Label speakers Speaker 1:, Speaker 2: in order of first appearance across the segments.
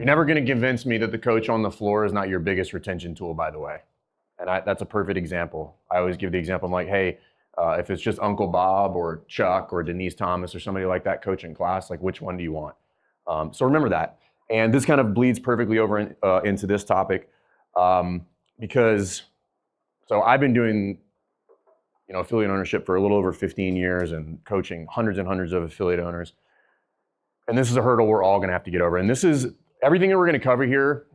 Speaker 1: never going to convince me that the coach on the floor is not your biggest retention tool, by the way. And that's a perfect example. I always give the example, I'm like, hey, if it's just Uncle Bob or Chuck or Denise Thomas or somebody like that coaching class, like which one do you want? So remember that. And this kind of bleeds perfectly over into this topic because, so I've been doing affiliate ownership for a little over 15 years and coaching hundreds and hundreds of affiliate owners. And this is a hurdle we're all going to have to get over. And this is everything that we're going to cover here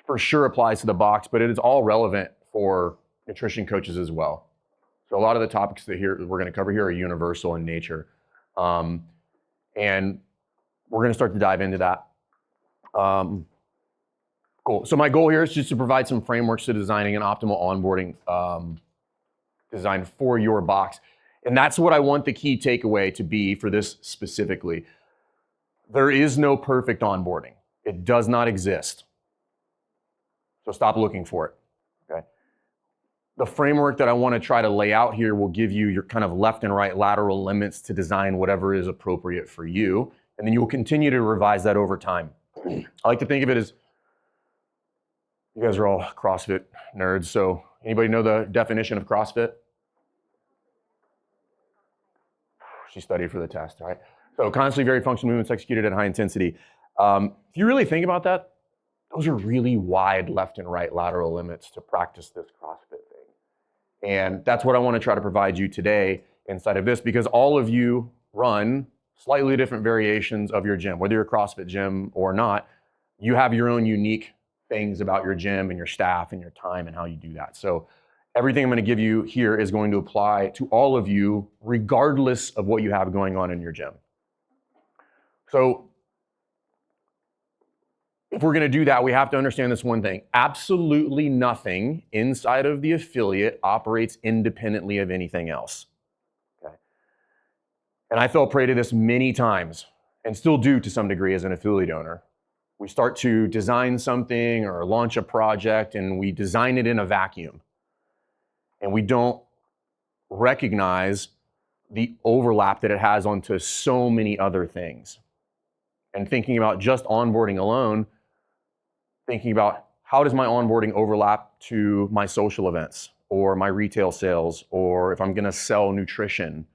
Speaker 1: for sure applies to the box, but it is all relevant for nutrition coaches as well. So a lot of the topics that we're going to cover here are universal in nature. And we're going to start to dive into that. Cool. So my goal here is just to provide some frameworks to designing an optimal onboarding design for your box. And that's what I want the key takeaway to be for this specifically. There is no perfect onboarding. It does not exist. So stop looking for it, okay? The framework that I want to try to lay out here will give you your kind of left and right lateral limits to design whatever is appropriate for you. And then you will continue to revise that over time. I like to think of it as, you guys are all CrossFit nerds, so anybody know the definition of CrossFit? She studied for the test, all right? So constantly varied functional movements executed at high intensity. If you really think about that, those are really wide left and right lateral limits to practice this CrossFit thing. And that's what I want to try to provide you today inside of this, because all of you run slightly different variations of your gym. Whether you're a CrossFit gym or not, you have your own unique things about your gym and your staff and your time and how you do that. So everything I'm going to give you here is going to apply to all of you regardless of what you have going on in your gym. So if we're going to do that, we have to understand this one thing. Absolutely nothing inside of the affiliate operates independently of anything else. Okay? And I fell prey to this many times and still do to some degree as an affiliate owner. We start to design something or launch a project and we design it in a vacuum. And we don't recognize the overlap that it has onto so many other things. And thinking about just onboarding alone, thinking about how does my onboarding overlap to my social events or my retail sales, or if I'm going to sell nutrition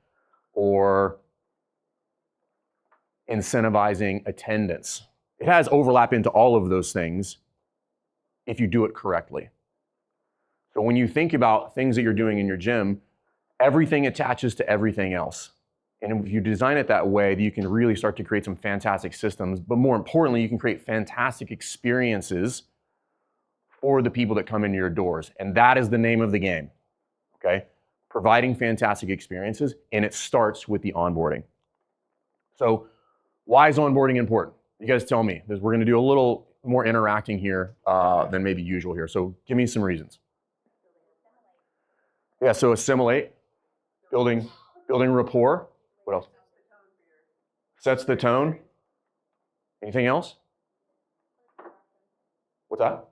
Speaker 1: or incentivizing attendance. It has overlap into all of those things if you do it correctly. So when you think about things that you're doing in your gym, everything attaches to everything else. And if you design it that way, you can really start to create some fantastic systems, but more importantly, you can create fantastic experiences for the people that come into your doors. And that is the name of the game, okay? Providing fantastic experiences, and it starts with the onboarding. So why is onboarding important? You guys tell me, because we're gonna do a little more interacting here than maybe usual here. So give me some reasons. Yeah, so assimilate, building rapport. What else? Sets the tone. Anything else? What's that?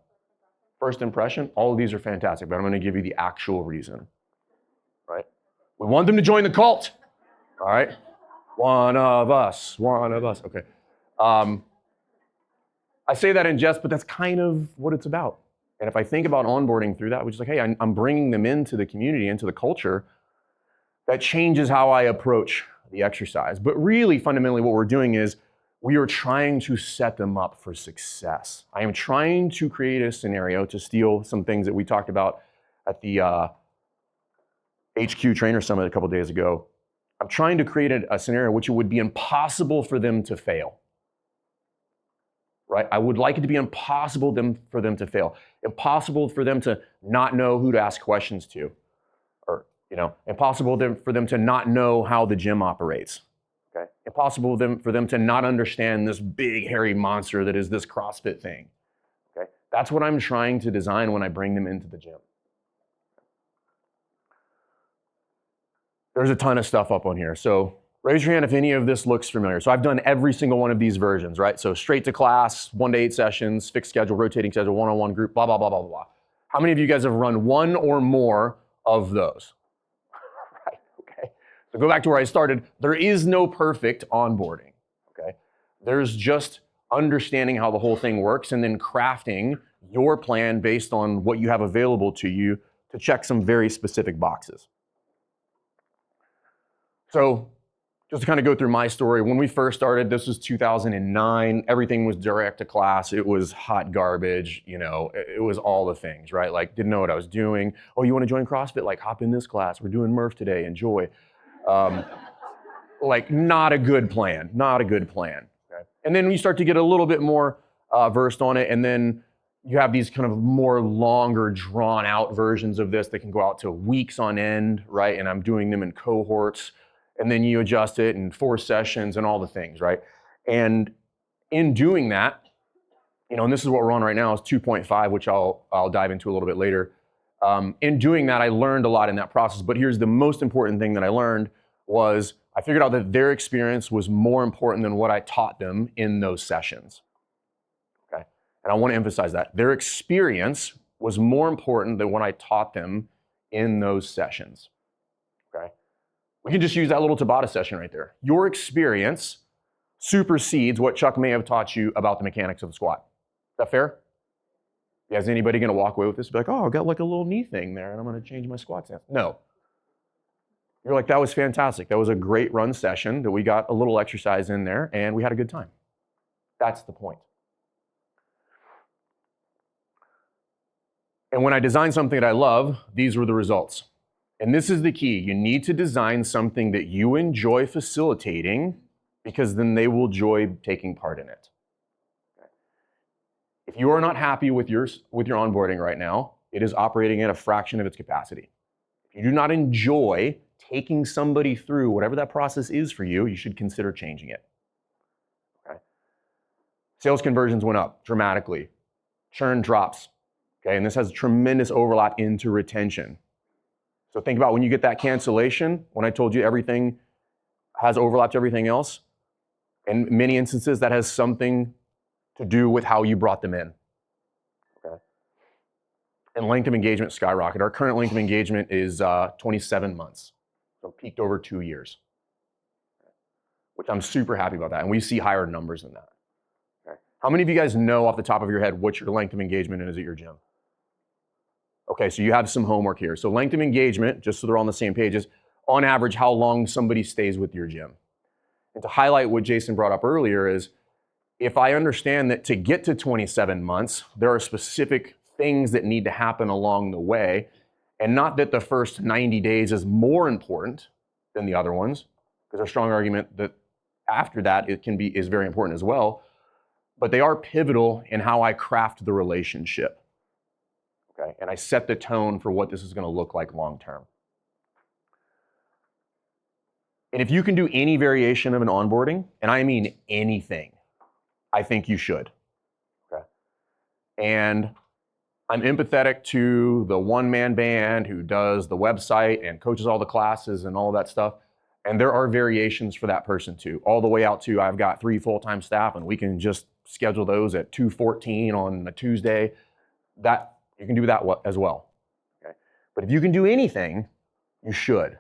Speaker 1: First impression. All of these are fantastic, but I'm going to give you the actual reason. Right? We want them to join the cult. All right? One of us. Okay. I say that in jest, but that's kind of what it's about. And if I think about onboarding through that, which is like, hey, I'm bringing them into the community, into the culture, that changes how I approach the exercise. But really, fundamentally, what we're doing is we are trying to set them up for success. I am trying to create a scenario, to steal some things that we talked about at the HQ Trainer Summit a couple days ago. I'm trying to create a scenario which it would be impossible for them to fail. Right? I would like it to be impossible for them to fail. Impossible for them to not know who to ask questions to. Impossible for them to not know how the gym operates. Okay? Impossible for them to not understand this big hairy monster that is this CrossFit thing. Okay? That's what I'm trying to design when I bring them into the gym. There's a ton of stuff up on here. So raise your hand if any of this looks familiar. So I've done every single one of these versions, right? So straight to class, 1 to 8 sessions, fixed schedule, rotating schedule, one-on-one group, blah, blah, blah, blah, blah. How many of you guys have run one or more of those? Right, okay. So go back to where I started. There is no perfect onboarding, okay? There's just understanding how the whole thing works, and then crafting your plan based on what you have available to you to check some very specific boxes. So just to kind of go through my story, when we first started, this was 2009, everything was direct to class, it was hot garbage, it was all the things, right? Like, didn't know what I was doing. Oh, you want to join CrossFit? Like, hop in this class, we're doing Murph today, enjoy. Like, not a good plan, okay? And then you start to get a little bit more versed on it, and then you have these kind of more longer, drawn out versions of this that can go out to weeks on end, right? And I'm doing them in cohorts, and then you adjust it in 4 sessions and all the things, right? And in doing that, and this is what we're on right now, is 2.5, which I'll dive into a little bit later. In doing that, I learned a lot in that process, but here's the most important thing that I learned was I figured out that their experience was more important than what I taught them in those sessions, okay? And I want to emphasize that. Their experience was more important than what I taught them in those sessions, okay? We can just use that little Tabata session right there. Your experience supersedes what Chuck may have taught you about the mechanics of the squat. Is that fair? Is anybody going to walk away with this and be like, oh, I got like a little knee thing there and I'm going to change my squat stance? No. You're like, that was fantastic. That was a great run session that we got a little exercise in there and we had a good time. That's the point. And when I design something that I love, these were the results. And this is the key. You need to design something that you enjoy facilitating because then they will enjoy taking part in it. Okay. If you are not happy with your onboarding right now, it is operating at a fraction of its capacity. If you do not enjoy taking somebody through whatever that process is for you, you should consider changing it. Okay. Sales conversions went up dramatically. Churn drops. Okay, and this has tremendous overlap into retention. So think about when you get that cancellation, when I told you everything has overlap to everything else, in many instances that has something to do with how you brought them in. Okay. And length of engagement skyrocketed. Our current length of engagement is 27 months. So peaked over 2 years, which I'm super happy about that. And we see higher numbers than that. Okay. How many of you guys know off the top of your head what your length of engagement is at your gym? Okay, so you have some homework here. So length of engagement, just so they're all on the same page, is on average how long somebody stays with your gym. And to highlight what Jason brought up earlier is, if I understand that to get to 27 months, there are specific things that need to happen along the way, and not that the first 90 days is more important than the other ones, because there's a strong argument that after that is very important as well, but they are pivotal in how I craft the relationship. Okay, and I set the tone for what this is going to look like long term. And if you can do any variation of an onboarding, and I mean anything, I think you should. Okay. And I'm empathetic to the one-man band who does the website and coaches all the classes and all that stuff. And there are variations for that person too, all the way out to I've got 3 full-time staff and we can just schedule those at 2:14 on a Tuesday. That you can do that as well. Okay? But if you can do anything, you should,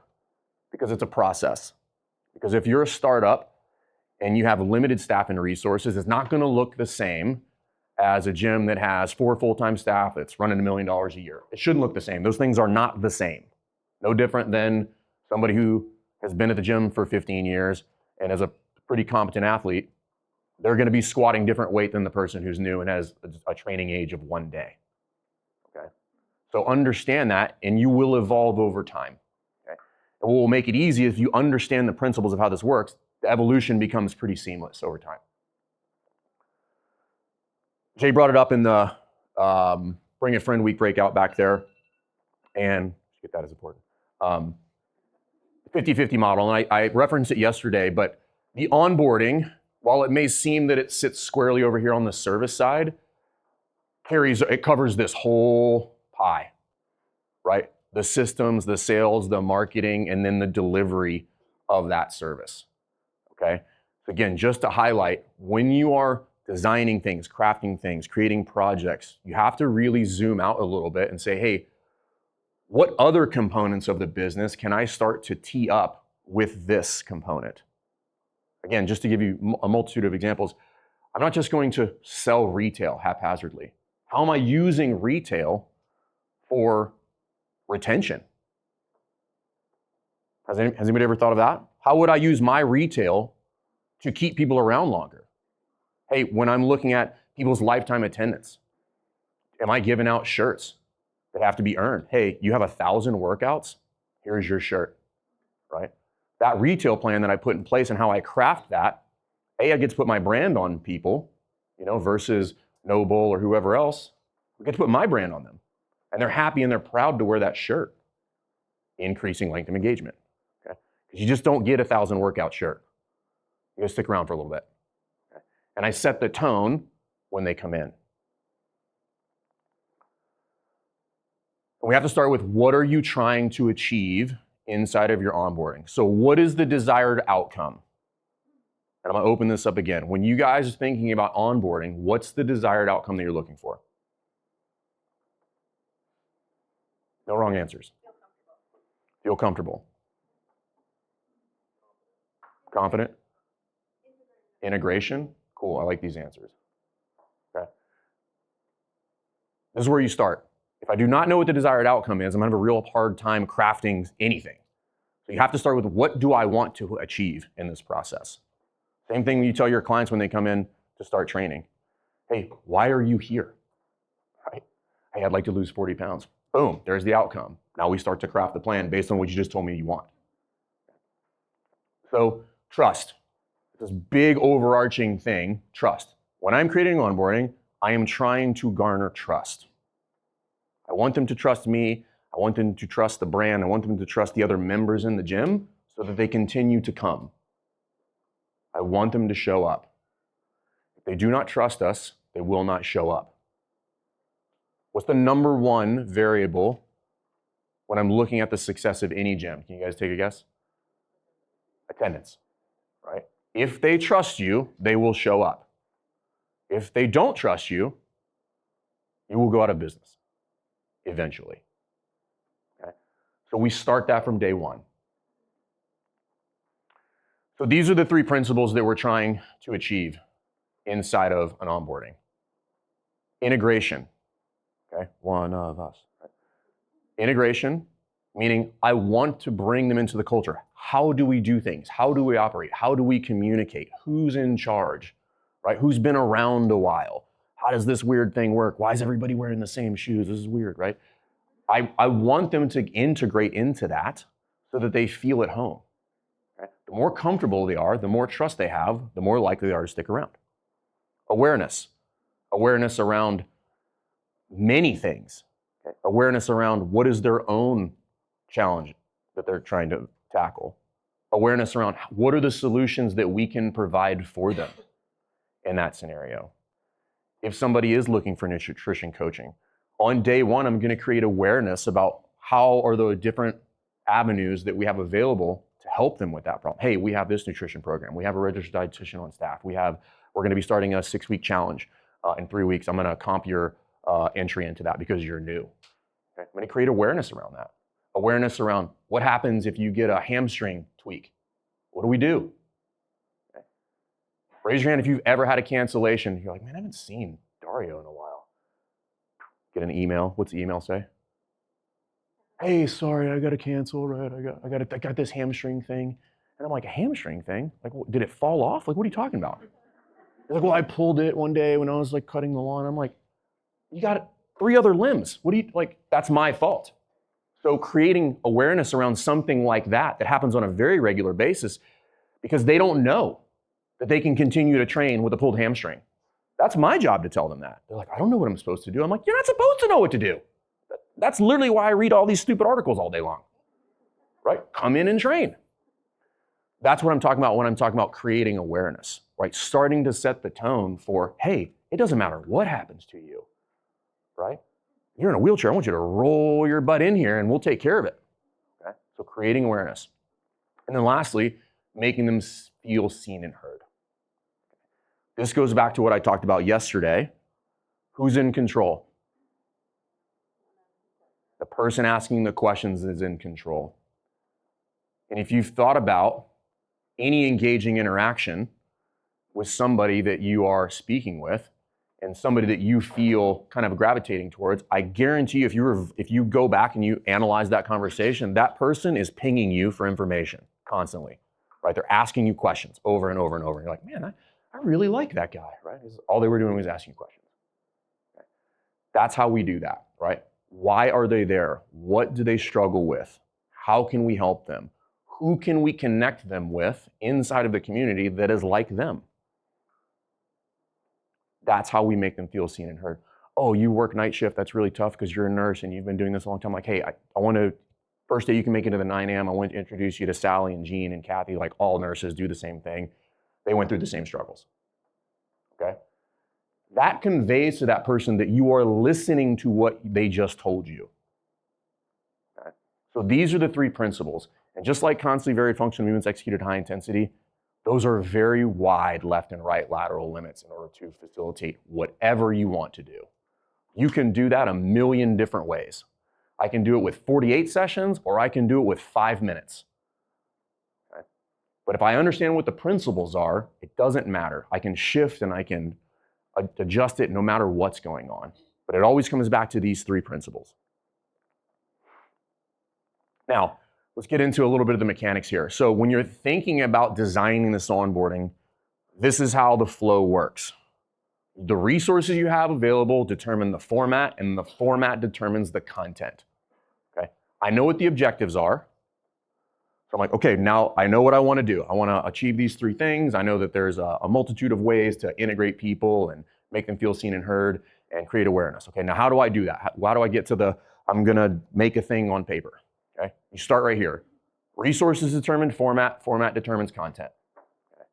Speaker 1: because it's a process. Because if you're a startup and you have limited staff and resources, it's not going to look the same as a gym that has 4 full-time staff that's running $1 million a year. It shouldn't look the same. Those things are not the same. No different than somebody who has been at the gym for 15 years and is a pretty competent athlete. They're going to be squatting different weight than the person who's new and has a training age of 1 day. Okay? So understand that, and you will evolve over time. Okay? And what will make it easy if you understand the principles of how this works, the evolution becomes pretty seamless over time. Jay brought it up in the Bring a Friend Week breakout back there, and get that as important. 50-50 model, and I referenced it yesterday, but the onboarding, while it may seem that it sits squarely over here on the service side, it covers this whole pie, right? The systems, the sales, the marketing, and then the delivery of that service, okay? So again, just to highlight, when you are designing things, crafting things, creating projects, you have to really zoom out a little bit and say, hey, what other components of the business can I start to tee up with this component? Again, just to give you a multitude of examples, I'm not just going to sell retail haphazardly. How am I using retail for retention? Has anybody ever thought of that? How would I use my retail to keep people around longer? Hey, when I'm looking at people's lifetime attendance, am I giving out shirts that have to be earned? Hey, you have 1,000 workouts, here's your shirt, right? That retail plan that I put in place and how I craft that, I get to put my brand on people, versus Noble or whoever else. We get to put my brand on them. And they're happy and they're proud to wear that shirt. Increasing length of engagement. Okay? Because you just don't get 1,000 workout shirt. You gotta stick around for a little bit. Okay? And I set the tone when they come in. And we have to start with, what are you trying to achieve inside of your onboarding? So what is the desired outcome? And I'm gonna open this up again. When you guys are thinking about onboarding, what's the desired outcome that you're looking for? No wrong answers. Feel comfortable. Confident? Integration? Cool, I like these answers. Okay. This is where you start. If I do not know what the desired outcome is, I'm gonna have a real hard time crafting anything. So you have to start with, what do I want to achieve in this process? Same thing you tell your clients when they come in to start training. Hey, why are you here? Right? Hey, I'd like to lose 40 pounds. Boom, there's the outcome. Now we start to craft the plan based on what you just told me you want. So trust, this big overarching thing, trust. When I'm creating onboarding, I am trying to garner trust. I want them to trust me. I want them to trust the brand. I want them to trust the other members in the gym so that they continue to come. I want them to show up. If they do not trust us, they will not show up. What's the number one variable when I'm looking at the success of any gym? Can you guys take a guess? Attendance, right? If they trust you, they will show up. If they don't trust you, you will go out of business eventually. Okay? So we start that from day one. So these are the 3 principles that we're trying to achieve inside of an onboarding. Integration, okay? One of us. Right? Integration, meaning I want to bring them into the culture. How do we do things? How do we operate? How do we communicate? Who's in charge, right? Who's been around a while? How does this weird thing work? Why is everybody wearing the same shoes? This is weird, right? I want them to integrate into that so that they feel at home. Okay? The more comfortable they are, the more trust they have, the more likely they are to stick around. Awareness. Awareness around many things. Okay? Awareness around what is their own challenge that they're trying to tackle. Awareness around what are the solutions that we can provide for them in that scenario. If somebody is looking for nutrition coaching, on day one, I'm going to create awareness about how are the different avenues that we have available to help them with that problem. Hey, we have this nutrition program. We have a registered dietitian on staff. We're going to be starting a 6-week challenge in 3 weeks. I'm going to comp your entry into that because you're new. Okay? I'm going to create awareness around that. Awareness around what happens if you get a hamstring tweak. What do we do? Okay. Raise your hand if you've ever had a cancellation. You're like, man, I haven't seen Dario in a while. Get an email. What's the email say? Hey, sorry, I got to cancel, right? I got this hamstring thing. And I'm like, a hamstring thing? Like, did it fall off? Like, what are you talking about? They're like, well, I pulled it one day when I was like cutting the lawn. I'm like, you got 3 other limbs. What do you, like, that's my fault. So creating awareness around something like that happens on a very regular basis because they don't know that they can continue to train with a pulled hamstring. That's my job to tell them that. They're like, I don't know what I'm supposed to do. I'm like, you're not supposed to know what to do. That's literally why I read all these stupid articles all day long, right? Come in and train. That's what I'm talking about when I'm talking about creating awareness, right? Starting to set the tone for, hey, it doesn't matter what happens to you, right? You're in a wheelchair. I want you to roll your butt in here and we'll take care of it. Okay? So creating awareness. And then lastly, making them feel seen and heard. This goes back to what I talked about yesterday. Who's in control? The person asking the questions is in control. And if you've thought about any engaging interaction, with somebody that you are speaking with and somebody that you feel kind of gravitating towards, I guarantee you if you go back and you analyze that conversation, that person is pinging you for information constantly, right? They're asking you questions over and over and over. And you're like, man, I really like that guy, right? All they were doing was asking questions. Okay. That's how we do that, right? Why are they there? What do they struggle with? How can we help them? Who can we connect them with inside of the community that is like them? That's how we make them feel seen and heard. Oh, you work night shift, that's really tough because you're a nurse and you've been doing this a long time. Like, hey, I want to, first day you can make it to the 9 a.m., I want to introduce you to Sally and Jean and Kathy. Like, all nurses do the same thing. They went through the same struggles, okay? That conveys to that person that you are listening to what they just told you. Okay? So these are the 3 principles. And just like constantly varied functional movements executed high intensity, those are very wide left and right lateral limits in order to facilitate whatever you want to do. You can do that a million different ways. I can do it with 48 sessions, or I can do it with 5 minutes. Okay? But if I understand what the principles are, it doesn't matter. I can shift and I can adjust it no matter what's going on. But it always comes back to these 3 principles. Now, let's get into a little bit of the mechanics here. So when you're thinking about designing this onboarding, this is how the flow works. The resources you have available determine the format, and the format determines the content. Okay? I know what the objectives are. So I'm like, okay, now I know what I want to do. I want to achieve these 3 things. I know that there's a multitude of ways to integrate people and make them feel seen and heard and create awareness. Okay, now how do I do that? How do I get to I'm going to make a thing on paper? Okay, you start right here. Resources determine format, format determines content. Okay?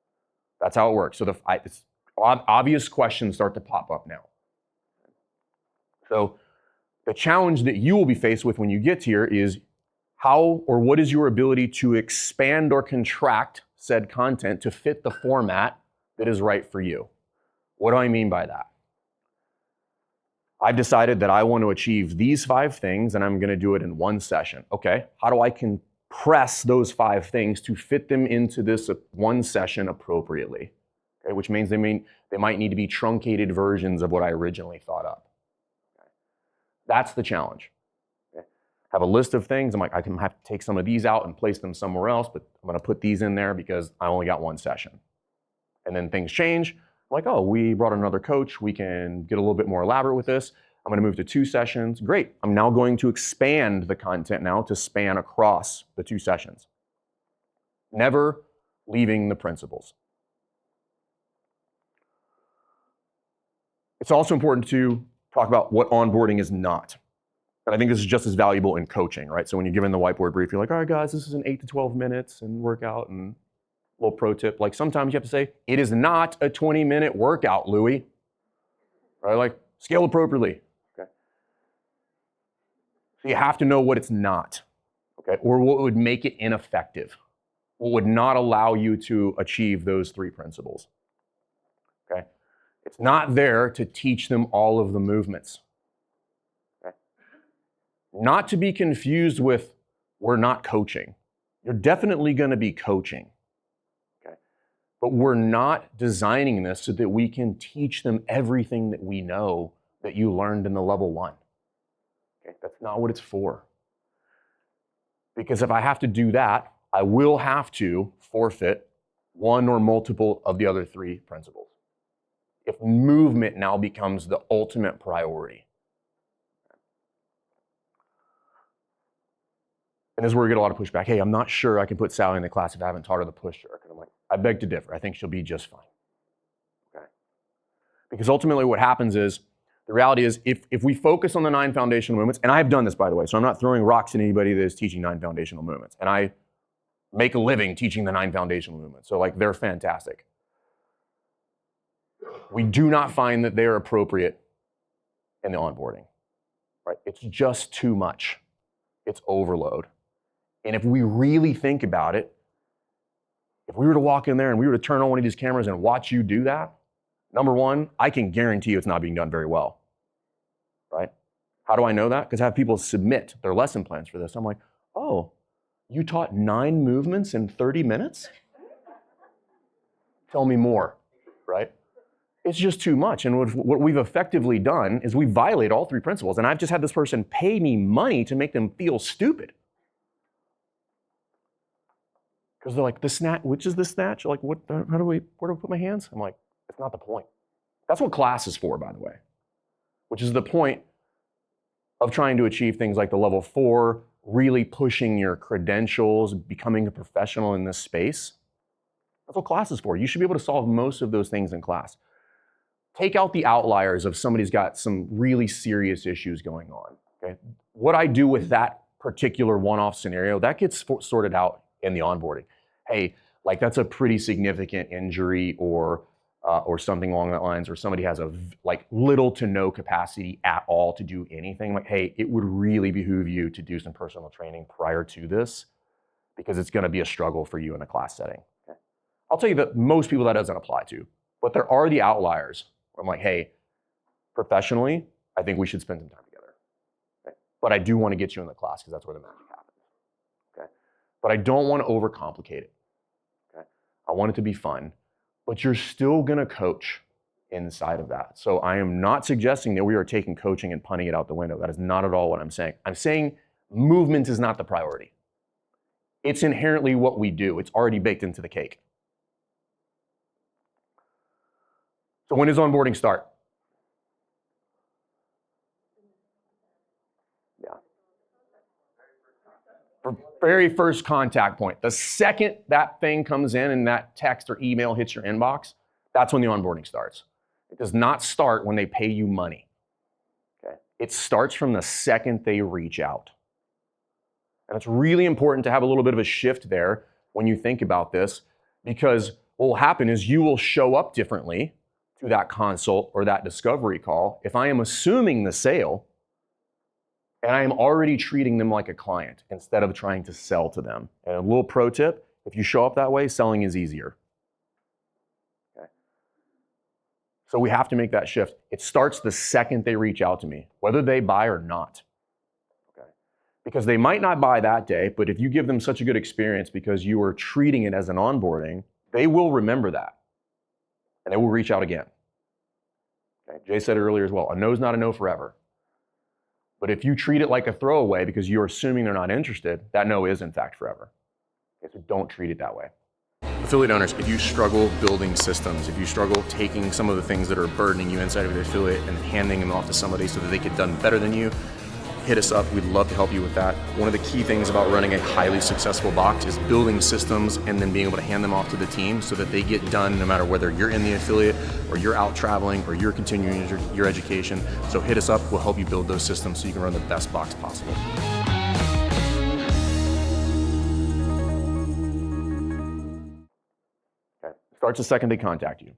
Speaker 1: That's how it works. So obvious questions start to pop up now. So the challenge that you will be faced with when you get here is how or what is your ability to expand or contract said content to fit the format that is right for you. What do I mean by that? I've decided that I want to achieve these 5 things and I'm going to do it in 1 session. Okay, how do I compress those 5 things to fit them into this 1 session appropriately? Okay, which means they might need to be truncated versions of what I originally thought up. Okay. That's the challenge. Okay. Have a list of things. I'm like, I can have to take some of these out and place them somewhere else, but I'm going to put these in there because I only got 1 session. And then things change. Like, oh, we brought another coach. We can get a little bit more elaborate with this. I'm going to move to 2 sessions. Great. I'm now going to expand the content now to span across the 2 sessions. Never leaving the principles. It's also important to talk about what onboarding is not. And I think this is just as valuable in coaching, right? So when you're given the whiteboard brief, you're like, all right, guys, this is an 8 to 12 minutes and workout and little pro tip. Like sometimes you have to say, it is not a 20-minute workout, Louie. Right? Like scale appropriately. Okay. So you have to know what it's not. Okay. Or what would make it ineffective. What would not allow you to achieve those 3 principles. Okay. It's not there to teach them all of the movements. Okay. Not to be confused with we're not coaching. You're definitely going to be coaching. But we're not designing this so that we can teach them everything that we know that you learned in the level 1. Okay, that's not what it's for. Because if I have to do that, I will have to forfeit 1 or multiple of the other 3 principles. If movement now becomes the ultimate priority. And this is where we get a lot of pushback. Hey, I'm not sure I can put Sally in the class if I haven't taught her the push jerk. And I'm like, I beg to differ. I think she'll be just fine. Okay. Because ultimately what happens is, the reality is if we focus on the 9 foundational movements, and I've done this by the way, so I'm not throwing rocks at anybody that is teaching 9 foundational movements. And I make a living teaching the 9 foundational movements. So like they're fantastic. We do not find that they are appropriate in the onboarding. Right? It's just too much. It's overload. And if we really think about it, if we were to walk in there and we were to turn on one of these cameras and watch you do that, number 1, I can guarantee you it's not being done very well, right? How do I know that? Because I have people submit their lesson plans for this. I'm like, oh, you taught 9 movements in 30 minutes? Tell me more. It's just too much. And what we've effectively done is we violate all 3 principles. And I've just had this person pay me money to make them feel stupid. Because they're like, the snatch, which is the snatch? Like, where do we put my hands? I'm like, it's not the point. That's what class is for, by the way, which is the point of trying to achieve things like the level 4, really pushing your credentials, becoming a professional in this space. That's what class is for. You should be able to solve most of those things in class. Take out the outliers of somebody's got some really serious issues going on. Okay? What I do with that particular one-off scenario, that gets sorted out in the onboarding. Hey, like that's a pretty significant injury or something along that lines, or somebody has a like little to no capacity at all to do anything. Like, hey, it would really behoove you to do some personal training prior to this because it's going to be a struggle for you in a class setting. Okay? I'll tell you that most people that doesn't apply to, but there are the outliers. I'm like, hey, professionally, I think we should spend some time together. Okay? But I do want to get you in the class because that's where the magic happens. Okay? But I don't want to overcomplicate it. Okay? I want it to be fun, but you're still going to coach inside of that. So I am not suggesting that we are taking coaching and punting it out the window. That is not at all what I'm saying. I'm saying movement is not the priority. It's inherently what we do. It's already baked into the cake. So when does onboarding start? Yeah. For very first contact point. The second that thing comes in and that text or email hits your inbox, that's when the onboarding starts. It does not start when they pay you money. Okay? It starts from the second they reach out. And it's really important to have a little bit of a shift there when you think about this, because what will happen is you will show up differently to that consult or that discovery call if I am assuming the sale and I am already treating them like a client instead of trying to sell to them. And a little pro tip, if you show up that way, selling is easier. Okay. So we have to make that shift. It starts the second they reach out to me, whether they buy or not. Okay. Because they might not buy that day, but if you give them such a good experience because you are treating it as an onboarding, they will remember that. And they will reach out again. Okay. Jay said it earlier as well, a no is not a no forever. But if you treat it like a throwaway because you're assuming they're not interested, that no is in fact forever. Okay, so don't treat it that way. Affiliate owners, if you struggle building systems, if you struggle taking some of the things that are burdening you inside of the affiliate and handing them off to somebody so that they get done better than you, hit us up. We'd love to help you with that. One of the key things about running a highly successful box is building systems and then being able to hand them off to the team so that they get done no matter whether you're in the affiliate or you're out traveling or you're continuing your education. So hit us up. We'll help you build those systems so you can run the best box possible. Okay. Starts the second they contact you.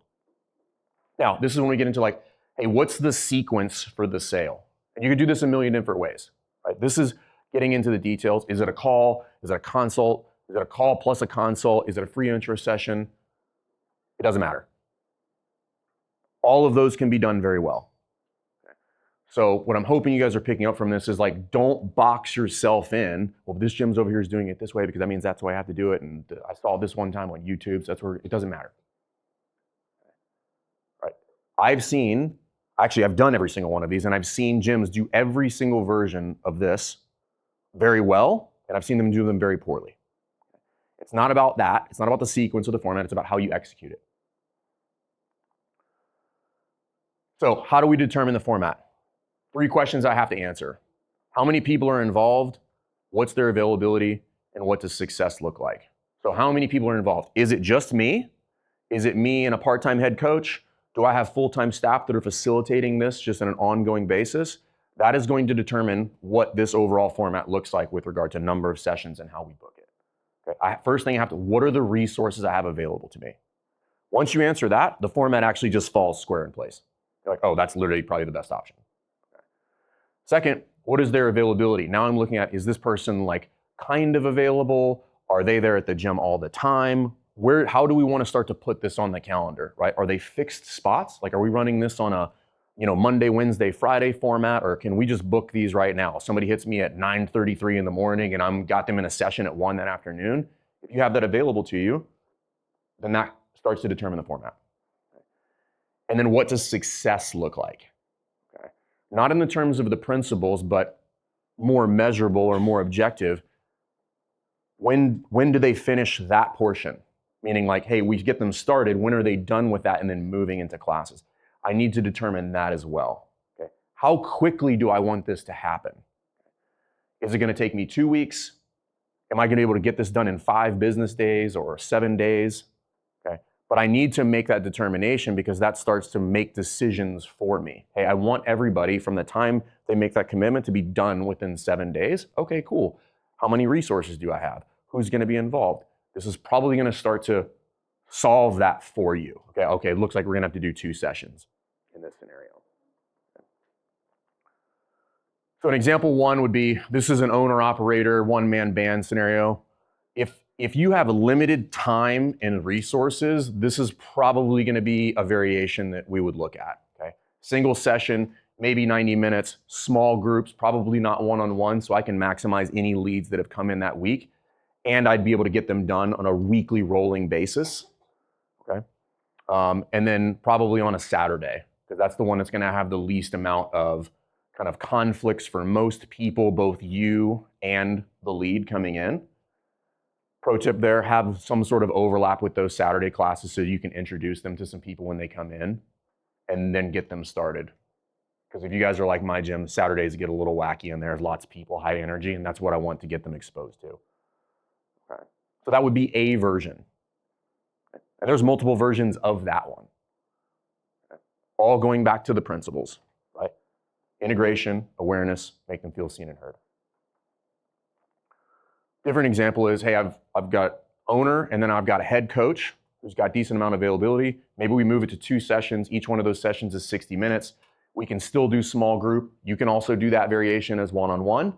Speaker 1: Now, this is when we get into like, hey, what's the sequence for the sale? And you can do this a million different ways, right? This is getting into the details. Is it a call? Is it a consult? Is it a call plus a consult? Is it a free intro session? It doesn't matter. All of those can be done very well. Okay. So what I'm hoping you guys are picking up from this is like, don't box yourself in. Well, this gym's over here is doing it this way because that means that's the way I have to do it. And I saw this one time on YouTube, so that's where it doesn't matter. Right? I've done every single one of these, and I've seen gyms do every single version of this very well, and I've seen them do them very poorly. It's not about that. It's not about the sequence or the format. It's about how you execute it. So how do we determine the format? 3 questions I have to answer. How many people are involved? What's their availability? And what does success look like? So how many people are involved? Is it just me? Is it me and a part-time head coach? Do I have full-time staff that are facilitating this just on an ongoing basis? That is going to determine what this overall format looks like with regard to number of sessions and how we book it. Okay. First thing what are the resources I have available to me? Once you answer that, the format actually just falls square in place. You're like, oh, that's literally probably the best option. Okay. Second, what is their availability? Now I'm looking at, is this person like kind of available? Are they there at the gym all the time? How do we want to start to put this on the calendar, right? Are they fixed spots? Like, are we running this on a, Monday, Wednesday, Friday format, or can we just book these right now? Somebody hits me at 9:33 in the morning and I'm got them in a session at 1 that afternoon. If you have that available to you, then that starts to determine the format. And then what does success look like? Okay. Not in the terms of the principles, but more measurable or more objective. When do they finish that portion? Meaning like, hey, we get them started, when are they done with that and then moving into classes? I need to determine that as well. Okay. How quickly do I want this to happen? Is it going to take me 2 weeks? Am I going to be able to get this done in 5 business days or 7 days? Okay. But I need to make that determination because that starts to make decisions for me. Hey, I want everybody from the time they make that commitment to be done within 7 days. Okay, cool. How many resources do I have? Who's going to be involved? This is probably going to start to solve that for you. Okay, it looks like we're going to have to do 2 sessions in this scenario. So an example 1 would be, this is an owner-operator, one-man band scenario. If you have limited time and resources, this is probably going to be a variation that we would look at. Okay, single session, maybe 90 minutes, small groups, probably not one-on-one, so I can maximize any leads that have come in that week, and I'd be able to get them done on a weekly rolling basis. Okay, and then probably on a Saturday, because that's the one that's going to have the least amount of kind of conflicts for most people, both you and the lead coming in. Pro tip there, have some sort of overlap with those Saturday classes so you can introduce them to some people when they come in and then get them started. Because if you guys are like my gym, Saturdays get a little wacky and there's lots of people, high energy, and that's what I want to get them exposed to. Okay. So that would be a version. And there's multiple versions of that one. Okay. All going back to the principles, right? Integration, awareness, make them feel seen and heard. Different example is, hey, I've got owner and then I've got a head coach who's got decent amount of availability. Maybe we move it to 2 sessions. Each one of those sessions is 60 minutes. We can still do small group. You can also do that variation as one-on-one.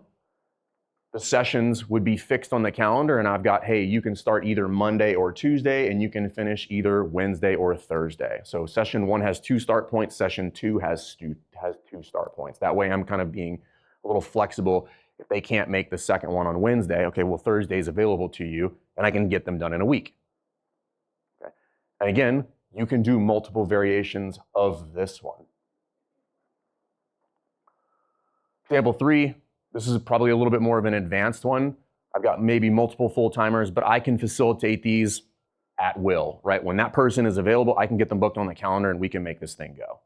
Speaker 1: The sessions would be fixed on the calendar and I've got, hey, you can start either Monday or Tuesday and you can finish either Wednesday or Thursday. So session 1 has 2 start points, session 2 has 2 start points. That way I'm kind of being a little flexible. If they can't make the second one on Wednesday, okay, well, Thursday is available to you, and I can get them done in a week. Okay. And again, you can do multiple variations of this one. Example 3, this is probably a little bit more of an advanced one. I've got maybe multiple full-timers, but I can facilitate these at will, right? When that person is available, I can get them booked on the calendar, and we can make this thing go.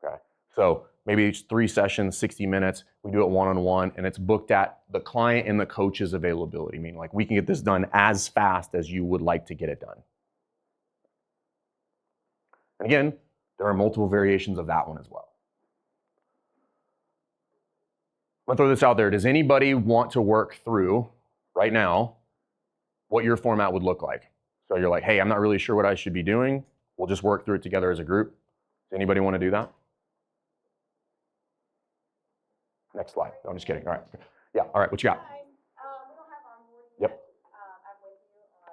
Speaker 1: Okay, so maybe it's 3 sessions, 60 minutes. We do it one-on-one, and it's booked at the client and the coach's availability. Meaning, like, we can get this done as fast as you would like to get it done. And again, there are multiple variations of that one as well. I'm gonna throw this out there. Does anybody want to work through, right now, what your format would look like? So you're like, hey, I'm not really sure what I should be doing. We'll just work through it together as a group. Does anybody want to do that? Next slide. No, I'm just kidding. All right. Yeah. All right. What you got?
Speaker 2: We don't have onboarding
Speaker 1: Yep.
Speaker 2: yet. I'm with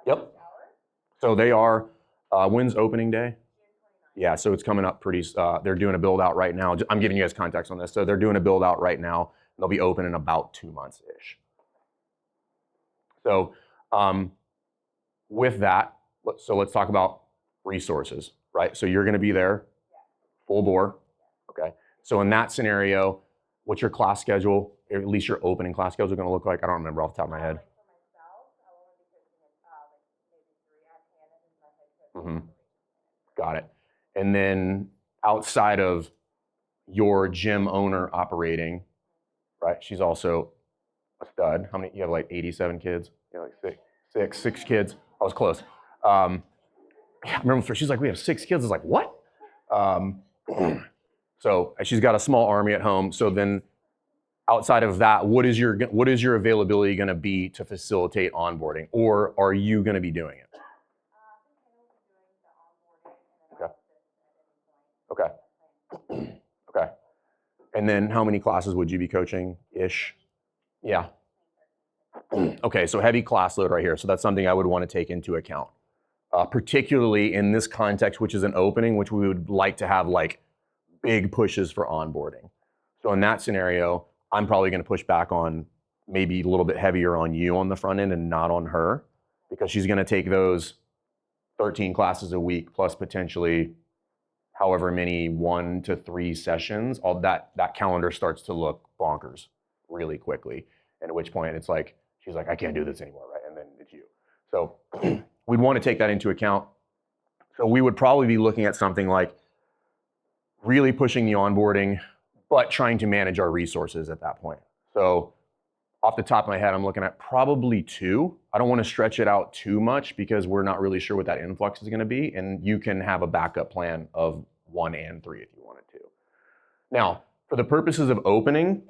Speaker 2: you on
Speaker 1: Yep.
Speaker 2: hours.
Speaker 1: So they are, when's opening day?
Speaker 2: June 29th.
Speaker 1: Yeah, so it's coming up pretty, they're doing a build out right now. I'm giving you guys context on this. So they're doing a build out right now. They'll be open in about 2 months-ish. So with that, let's talk about resources, right? So you're gonna be there, full bore, okay? So in that scenario, what's your class schedule, or at least your opening class schedule gonna look like? I don't remember off the top of my head.
Speaker 2: Like for myself, I will only be coaching like maybe 3 at Hannah, who's my head coach.
Speaker 1: Got it. And then outside of your gym owner operating, right? She's also a stud. How many? You have like 87 kids? You have like six kids. I was close. I remember she's like, we have 6 kids. I was like, what? So she's got a small army at home. So then outside of that, what is your availability going to be to facilitate onboarding, or are you going to be doing it? Okay. Okay. And then how many classes would you be coaching-ish? Yeah. Okay, so heavy class load right here. So that's something I would want to take into account. Particularly in this context, which is an opening, which we would like to have like big pushes for onboarding. So in that scenario, I'm probably going to push back on maybe a little bit heavier on you on the front end and not on her, because she's going to take those 13 classes a week plus potentially however many 1 to 3 sessions, all that calendar starts to look bonkers really quickly. And at which point it's like, she's like, I can't do this anymore, right? And then it's you. So we'd want to take that into account. So we would probably be looking at something like really pushing the onboarding, but trying to manage our resources at that point. So off the top of my head, I'm looking at probably 2. I don't want to stretch it out too much because we're not really sure what that influx is going to be. And you can have a backup plan of 1 and 3 if you wanted to. Now, for the purposes of opening,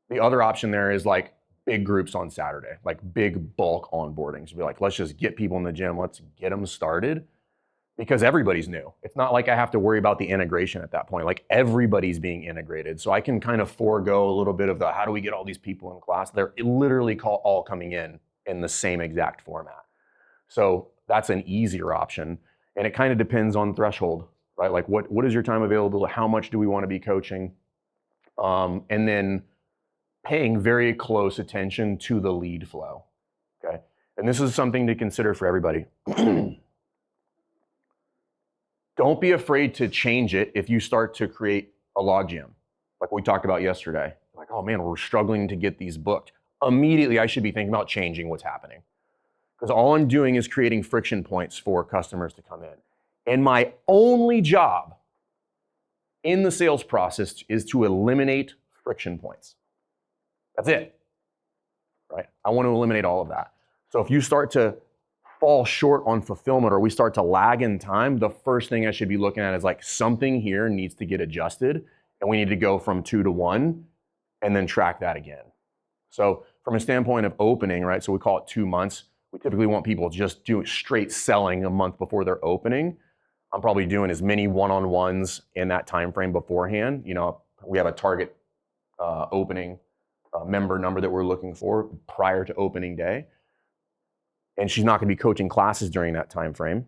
Speaker 1: the other option there is like big groups on Saturday, like big bulk onboardings. Be like, let's just get people in the gym. Let's get them started. Because everybody's new. It's not like I have to worry about the integration at that point. Like everybody's being integrated. So I can kind of forego a little bit of the, how do we get all these people in class? They're literally all coming in the same exact format. So that's an easier option. And it kind of depends on threshold, right? Like what is your time available? How much do we want to be coaching? And then paying very close attention to the lead flow, okay? And this is something to consider for everybody. Don't be afraid to change it if you start to create a logjam, like we talked about yesterday. Like, oh man, we're struggling to get these booked. Immediately, I should be thinking about changing what's happening. Because all I'm doing is creating friction points for customers to come in. And my only job in the sales process is to eliminate friction points. That's it, right? I want to eliminate all of that. So if you start to fall short on fulfillment or we start to lag in time, the first thing I should be looking at is like something here needs to get adjusted and we need to go from 2 to 1 and then track that again. So from a standpoint of opening, right, so we call it 2 months. We typically want people just doing straight selling a month before they're opening. I'm probably doing as many one-on-ones in that time frame beforehand. You know, we have a target opening member number that we're looking for prior to opening day. And she's not going to be coaching classes during that time frame.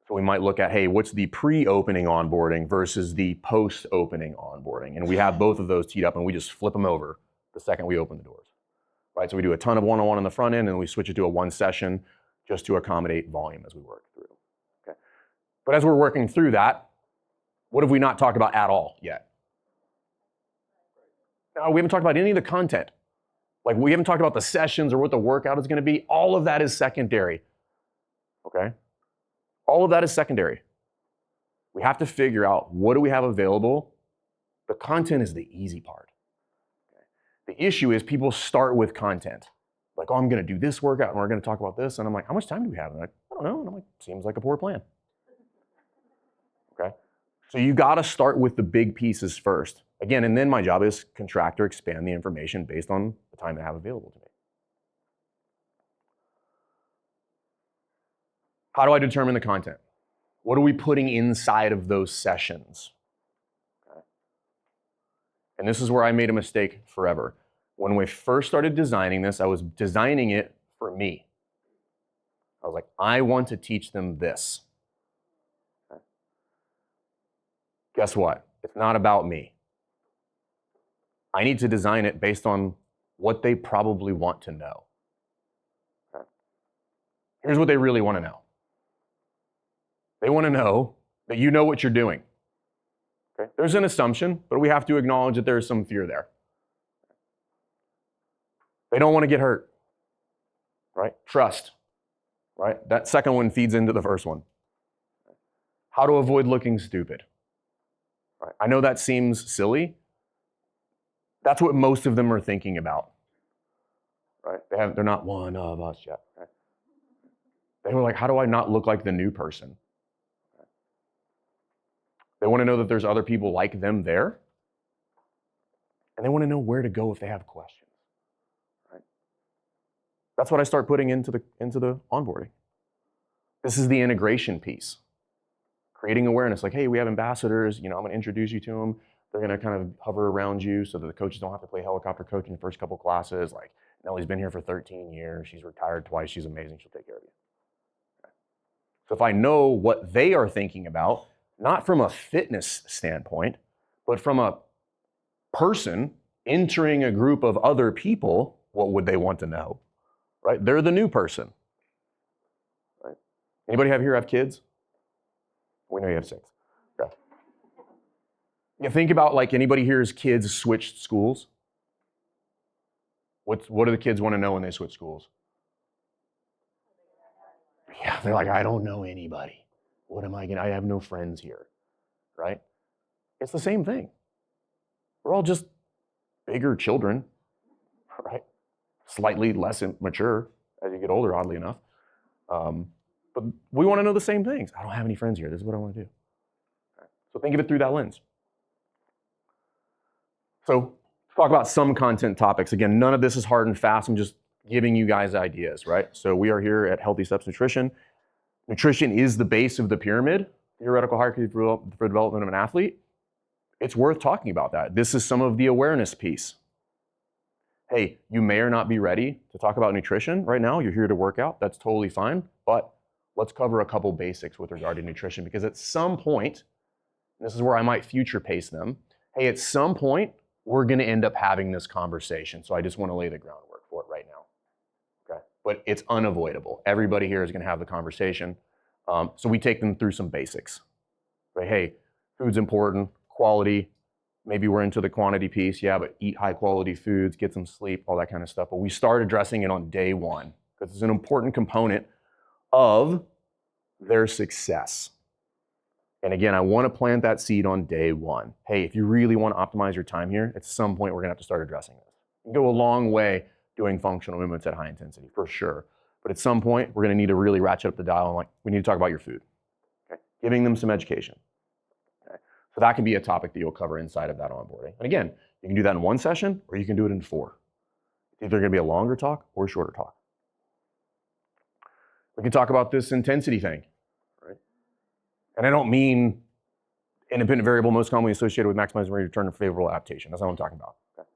Speaker 1: So we might look at, hey, what's the pre-opening onboarding versus the post-opening onboarding? And we have both of those teed up and we just flip them over the second we open the doors, right? So we do a ton of one-on-one on the front end and we switch it to a 1 session just to accommodate volume as we work through, okay? But as we're working through that, what have we not talked about at all yet? No, we haven't talked about any of the content. Like we haven't talked about the sessions or what the workout is going to be. All of that is secondary, okay? All of that is secondary. We have to figure out what do we have available. The content is the easy part. Okay? The issue is people start with content. Like, oh, I'm going to do this workout and we're going to talk about this. And I'm like, how much time do we have? And they're like, I don't know. And I'm like, seems like a poor plan. Okay? So you got to start with the big pieces first. Again, and then my job is contract or expand the information based on the time I have available to me. How do I determine the content? What are we putting inside of those sessions? Okay. And this is where I made a mistake forever. When we first started designing this, I was designing it for me. I was like, I want to teach them this. Okay. Guess what? It's not about me. I need to design it based on what they probably want to know. Okay. Here's what they really want to know. They want to know that you know what you're doing. Okay. There's an assumption, but we have to acknowledge that there's some fear there. They don't want to get hurt, right? Trust, right? That second one feeds into the first one. How to avoid looking stupid. Right? I know that seems silly. That's what most of them are thinking about, right? They're not one of us yet. Right? They were like, how do I not look like the new person? Right? They want to know that there's other people like them there. And they want to know where to go if they have questions. Right? That's what I start putting into the onboarding. This is the integration piece. Creating awareness, like, hey, we have ambassadors, I'm going to introduce you to them. They're going to kind of hover around you so that the coaches don't have to play helicopter coach in the first couple classes. Like, Nellie's been here for 13 years. She's retired twice. She's amazing. She'll take care of you. Okay. So if I know what they are thinking about, not from a fitness standpoint, but from a person entering a group of other people, what would they want to know? Right? They're the new person. Right? Anybody have kids? We know you have 6. Okay. You think about, like, anybody here's kids switched schools? What do the kids want to know when they switch schools? Yeah, they're like, I don't know anybody. What am I gonna? I have no friends here, right? It's the same thing. We're all just bigger children, right? Slightly less mature as you get older, oddly enough. But we want to know the same things. I don't have any friends here. This is what I want to do. Okay. So think of it through that lens. So talk about some content topics. Again, none of this is hard and fast. I'm just giving you guys ideas, right? So we are here at Healthy Steps Nutrition. Nutrition is the base of the pyramid, theoretical hierarchy for development of an athlete. It's worth talking about that. This is some of the awareness piece. Hey, you may or not be ready to talk about nutrition right now. You're here to work out. That's totally fine. But let's cover a couple basics with regard to nutrition, because at some point, and this is where I might future pace them, hey, at some point, we're going to end up having this conversation. So I just want to lay the groundwork for it right now. Okay? But it's unavoidable. Everybody here is going to have the conversation. So we take them through some basics. Right? Hey, food's important, quality. Maybe we're into the quantity piece, yeah, but eat high quality foods, get some sleep, all that kind of stuff. But we start addressing it on day 1 because it's an important component of their success. And again, I want to plant that seed on day 1. Hey, if you really want to optimize your time here, at some point we're going to have to start addressing this. You can go a long way doing functional movements at high intensity, for sure. But at some point, we're going to need to really ratchet up the dial and, like, we need to talk about your food. Okay? Giving them some education. Okay? So that can be a topic that you'll cover inside of that onboarding. And again, you can do that in 1 session or you can do it in 4. It's either going to be a longer talk or a shorter talk. We can talk about this intensity thing, right? And I don't mean independent variable most commonly associated with maximizing rate of return and favorable adaptation. That's not what I'm talking about. Okay?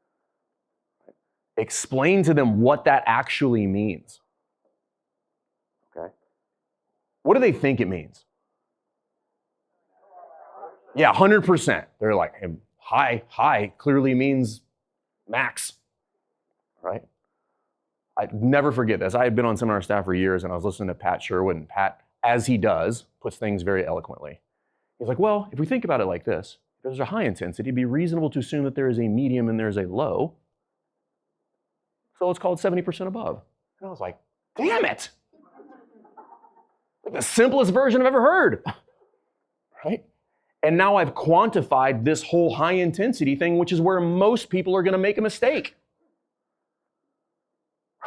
Speaker 1: Right. Explain to them what that actually means. Okay? What do they think it means? Yeah, 100%. They're like, hey, high clearly means max, right? I never forget this. I had been on seminar staff for years and I was listening to Pat Sherwood, and Pat, as he does, puts things very eloquently. He's like, well, if we think about it like this, if there's a high intensity, it'd be reasonable to assume that there is a medium and there's a low. So let's call it 70% above. And I was like, damn it. Like the simplest version I've ever heard, right? And now I've quantified this whole high intensity thing, which is where most people are going to make a mistake,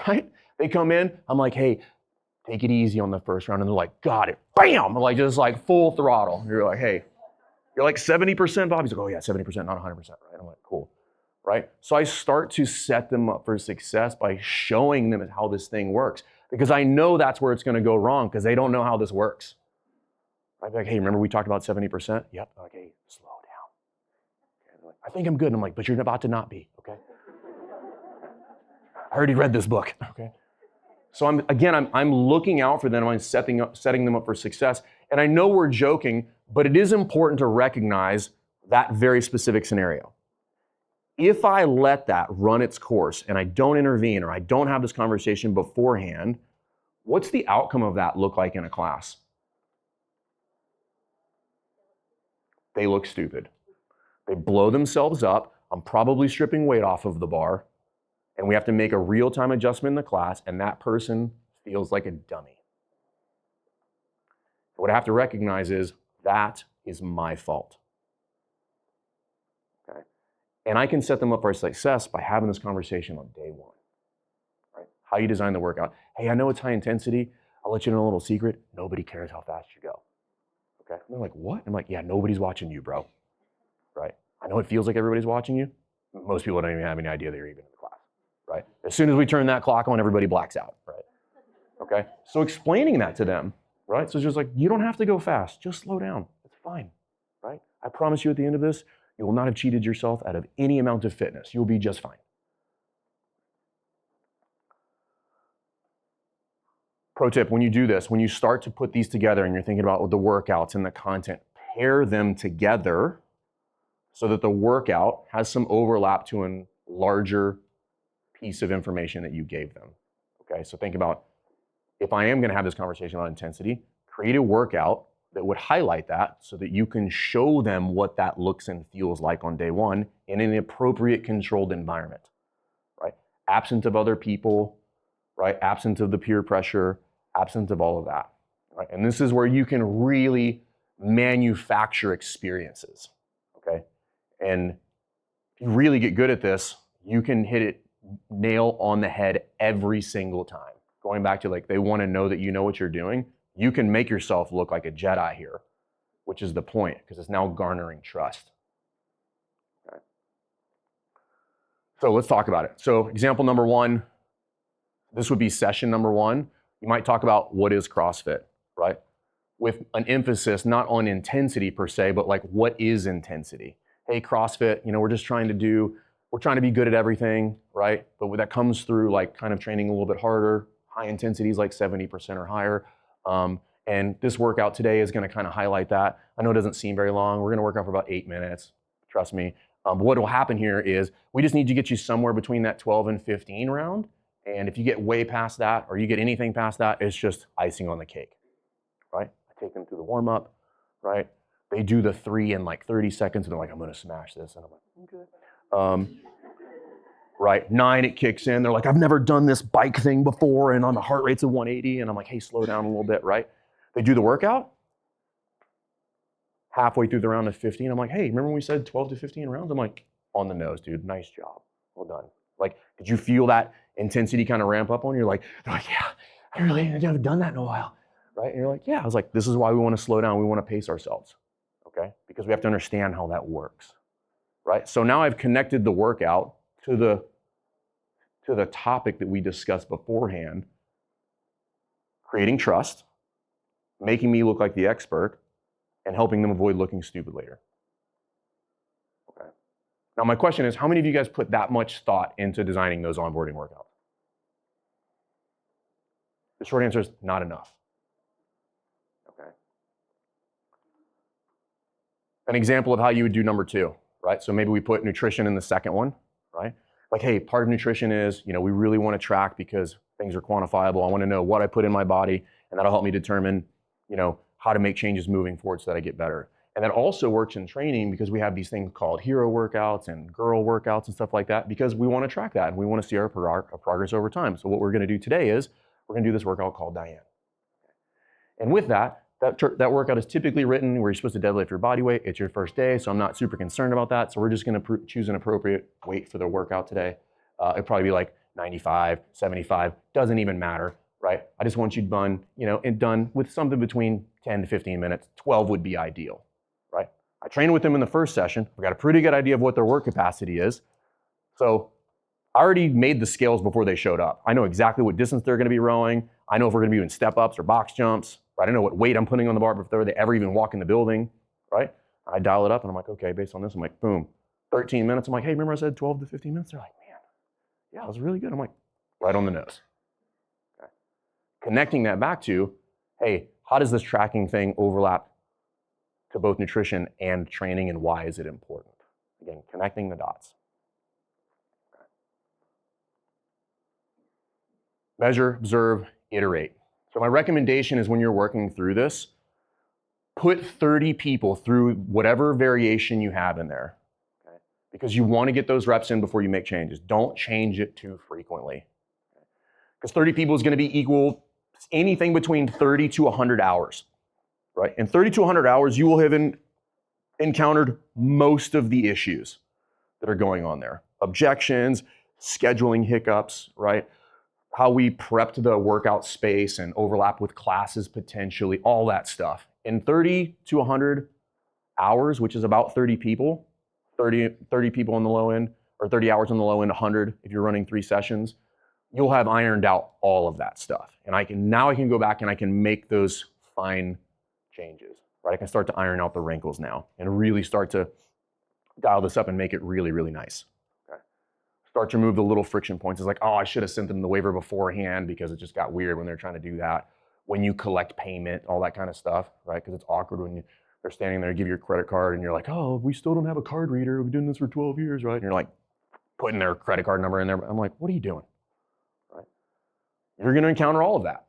Speaker 1: right? They come in, I'm like, hey, take it easy on the first round. And they're like, got it. Bam! Like, just like full throttle. You're like, hey, you're like 70%, Bob. He's like, oh yeah, 70%, not 100%, right? I'm like, cool, right? So I start to set them up for success by showing them how this thing works, because I know that's where it's going to go wrong, because they don't know how this works. I'd be like, hey, remember we talked about 70%? Yep. Like, hey, slow down. Okay. Like, I think I'm good. And I'm like, but you're about to not be, okay? I already read this book, okay? So I'm looking out for them. I'm setting them up for success. And I know we're joking, but it is important to recognize that very specific scenario. If I let that run its course and I don't intervene or I don't have this conversation beforehand, what's the outcome of that look like in a class? They look stupid. They blow themselves up. I'm probably stripping weight off of the bar. And we have to make a real-time adjustment in the class, and that person feels like a dummy. What I have to recognize is that is my fault. Okay? And I can set them up for success by having this conversation on day 1. Right? How you design the workout. Hey, I know it's high intensity. I'll let you know a little secret. Nobody cares how fast you go. Okay? And they're like, what? I'm like, yeah, nobody's watching you, bro. Right? I know it feels like everybody's watching you. Most people don't even have any idea that you're even in the class. Right? As soon as we turn that clock on, everybody blacks out, right? Okay? So explaining that to them, right? So it's just like, you don't have to go fast. Just slow down. It's fine, right? I promise you at the end of this, you will not have cheated yourself out of any amount of fitness. You'll be just fine. Pro tip, when you do this, when you start to put these together and you're thinking about the workouts and the content, pair them together so that the workout has some overlap to a larger piece of information that you gave them. Okay, so think about, if I am going to have this conversation about intensity, create a workout that would highlight that so that you can show them what that looks and feels like on day one in an appropriate controlled environment, right? Absent of other people, right? Absent of the peer pressure, absent of all of that, right? And this is where you can really manufacture experiences, okay? And if you really get good at this, you can hit it nail on the head every single time. Going back to like, they want to know that you know what you're doing. You can make yourself look like a Jedi here, which is the point, because it's now garnering trust. Okay. So let's talk about it. So example number one, this would be session number one. You might talk about what is CrossFit, right? With an emphasis not on intensity per se, but like what is intensity? Hey, CrossFit, we're just trying to be good at everything, right? But that comes through like kind of training a little bit harder, high intensities like 70% or higher. And this workout today is going to kind of highlight that. I know it doesn't seem very long. We're going to work out for about 8 minutes. Trust me. But what will happen here is we just need to get you somewhere between that 12 and 15 round. And if you get way past that or you get anything past that, it's just icing on the cake, right? I take them through the warm up, right? They do the 3 in like 30 seconds and they're like, I'm going to smash this. And I'm like, okay. Right, 9, it kicks in. They're like, I've never done this bike thing before and on the heart rate's of 180. And I'm like, hey, slow down a little bit, right? They do the workout. Halfway through the round of 15, I'm like, hey, remember when we said 12 to 15 rounds? I'm like, on the nose, dude. Nice job. Well done. Like, did you feel that intensity kind of ramp up on you? They're like, yeah, I haven't done that in a while, right? And you're like, yeah. I was like, this is why we want to slow down. We want to pace ourselves, okay? Because we have to understand how that works, right? So now I've connected the workout to the topic that we discussed beforehand, creating trust, making me look like the expert, and helping them avoid looking stupid later. Okay. Now my question is, how many of you guys put that much thought into designing those onboarding workouts? The short answer is not enough. Okay. An example of how you would do number 2, right? So maybe we put nutrition in the second one, right? Like, hey, part of nutrition is, we really want to track because things are quantifiable. I want to know what I put in my body, and that'll help me determine, how to make changes moving forward so that I get better. And that also works in training because we have these things called hero workouts and girl workouts and stuff like that because we want to track that and we want to see our progress over time. So what we're going to do today is we're going to do this workout called Diane. And with that workout is typically written where you're supposed to deadlift your body weight. It's your first day, so I'm not super concerned about that. So we're just going to choose an appropriate weight for the workout today. It'd probably be like 95, 75, doesn't even matter, right? I just want you done, and done with something between 10 to 15 minutes. 12 would be ideal, right? I trained with them in the first session. We got a pretty good idea of what their work capacity is. So I already made the scales before they showed up. I know exactly what distance they're going to be rowing. I know if we're going to be doing step-ups or box jumps, right? I know what weight I'm putting on the bar before they ever even walk in the building, right? I dial it up and I'm like, okay, based on this, I'm like, boom, 13 minutes. I'm like, hey, remember I said 12 to 15 minutes? They're like, man, yeah, it was really good. I'm like, right on the nose. Okay. Connecting that back to, hey, how does this tracking thing overlap to both nutrition and training and why is it important? Again, connecting the dots. Measure, observe, iterate. So my recommendation is when you're working through this, put 30 people through whatever variation you have in there, okay? Because you want to get those reps in before you make changes. Don't change it too frequently. Because 30 people is going to be equal anything between 30 to 100 hours, right? In 30 to 100 hours, you will have encountered most of the issues that are going on there. Objections, scheduling hiccups, right? How we prepped the workout space and overlap with classes potentially, all that stuff. In 30 to 100 hours, which is about 30 people, 30 people on the low end, or 30 hours on the low end, 100 if you're running 3 sessions, you'll have ironed out all of that stuff. And now I can go back and I can make those fine changes, right? I can start to iron out the wrinkles now and really start to dial this up and make it really, really nice. Start to remove the little friction points. It's like, oh, I should have sent them the waiver beforehand because it just got weird when they're trying to do that. When you collect payment, all that kind of stuff, right? Because it's awkward when they're standing there, give you your credit card, and you're like, oh, we still don't have a card reader. We've been doing this for 12 years, right? And you're like putting their credit card number in there. I'm like, what are you doing, right? You're going to encounter all of that.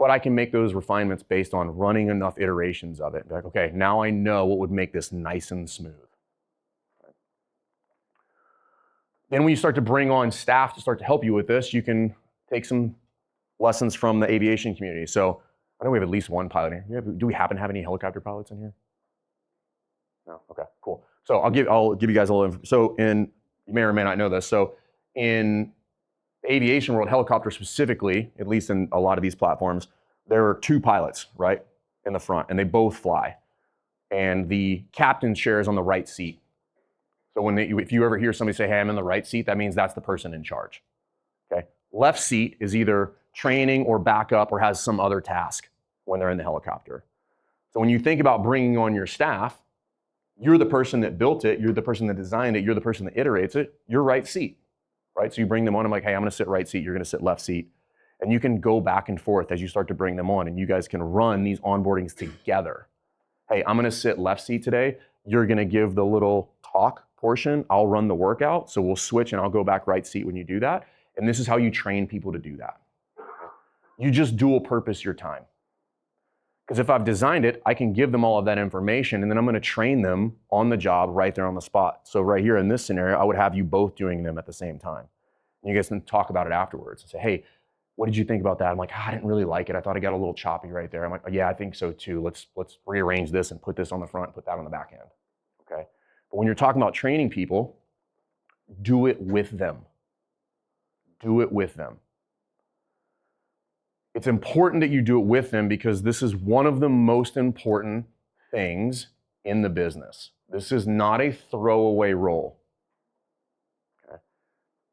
Speaker 1: but I can make those refinements based on running enough iterations of it. Be like, okay, now I know what would make this nice and smooth. Then when you start to bring on staff to start to help you with this, you can take some lessons from the aviation community. So I know we have at least one pilot here. Do we happen to have any helicopter pilots in here? No? Okay, cool. So I'll give you guys a little info. So you may or may not know this. So in the aviation world, helicopter specifically, at least in a lot of these platforms, there are two pilots, right, in the front, and they both fly. And the captain chair is on the right seat. So if you ever hear somebody say, hey, I'm in the right seat, that means that's the person in charge. Okay. Left seat is either training or backup or has some other task when they're in the helicopter. So when you think about bringing on your staff, you're the person that built it, you're the person that designed it, you're the person that iterates it, you're right seat, right? So you bring them on, I'm like, hey, I'm gonna sit right seat, you're gonna sit left seat. And you can go back and forth as you start to bring them on, and you guys can run these onboardings together. Hey, I'm gonna sit left seat today, you're gonna give the little talk portion, I'll run the workout, so we'll switch and I'll go back right seat when you do that. And this is how you train people to do that. You just dual purpose your time. Because if I've designed it, I can give them all of that information and then I'm gonna train them on the job right there on the spot. So right here in this scenario, I would have you both doing them at the same time. And you guys can talk about it afterwards and say, hey, what did you think about that? I'm like, I didn't really like it. I thought it got a little choppy right there. I'm like, oh, yeah, I think so too. Let's rearrange this and put this on the front, put that on the back end, okay? But when you're talking about training people, do it with them. Do it with them. It's important that you do it with them because this is one of the most important things in the business. This is not a throwaway role, okay?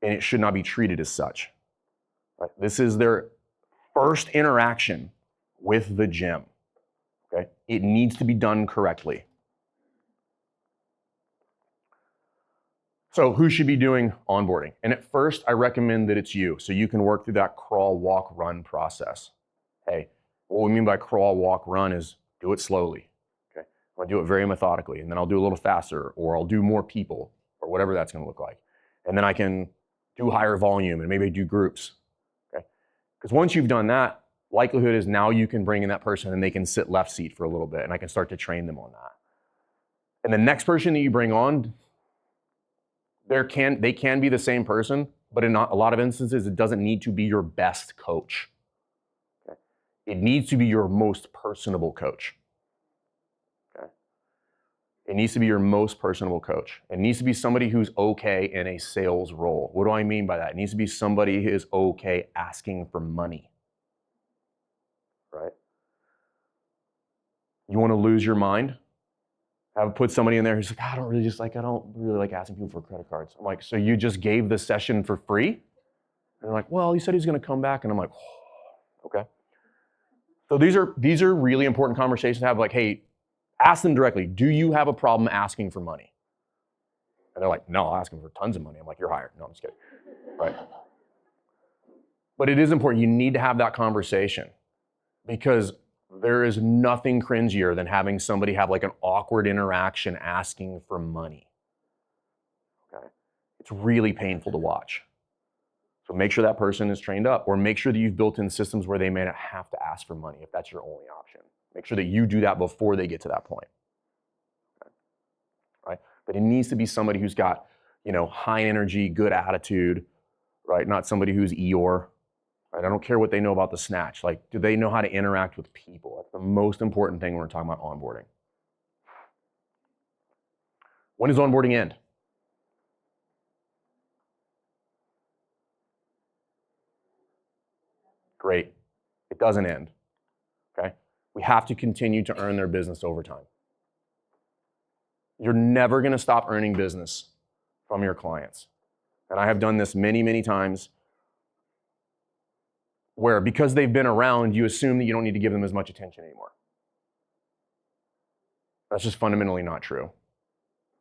Speaker 1: And it should not be treated as such. Right? This is their first interaction with the gym, okay? It needs to be done correctly. So who should be doing onboarding? And at first, I recommend that it's you, so you can work through that crawl, walk, run process. Hey, what we mean by crawl, walk, run is do it slowly, okay? I'm gonna do it very methodically, and then I'll do a little faster, or I'll do more people, or whatever that's gonna look like. And then I can do higher volume, and maybe do groups, okay? Because once you've done that, likelihood is now you can bring in that person and they can sit left seat for a little bit, and I can start to train them on that. And the next person that you bring on, they can be the same person, but in a lot of instances, it doesn't need to be your best coach. Okay? It needs to be your most personable coach. Okay? It needs to be your most personable coach. It needs to be somebody who's okay in a sales role. What do I mean by that? It needs to be somebody who is okay asking for money. Right? You want to lose your mind? Put somebody in there who's like, I don't really like asking people for credit cards. I'm like, so you just gave the session for free? And they're like, well, he said he's gonna come back. And I'm like, oh, okay. So these are really important conversations to have, like, hey, ask them directly, do you have a problem asking for money? And they're like, no, I'll ask them for tons of money. I'm like, you're hired. No, I'm just kidding, right? But it is important, you need to have that conversation because there is nothing cringier than having somebody have like an awkward interaction asking for money. Okay? It's really painful to watch. So make sure that person is trained up, or make sure that you've built in systems where they may not have to ask for money if that's your only option. Make sure that you do that before they get to that point. Okay? Right? But it needs to be somebody who's got, high energy, good attitude, right? Not somebody who's Eeyore. Right? I don't care what they know about the snatch. Like, do they know how to interact with people? That's the most important thing when we're talking about onboarding. When does onboarding end? Great. It doesn't end. Okay? We have to continue to earn their business over time. You're never going to stop earning business from your clients. And I have done this many, many times where because they've been around, you assume that you don't need to give them as much attention anymore. That's just fundamentally not true.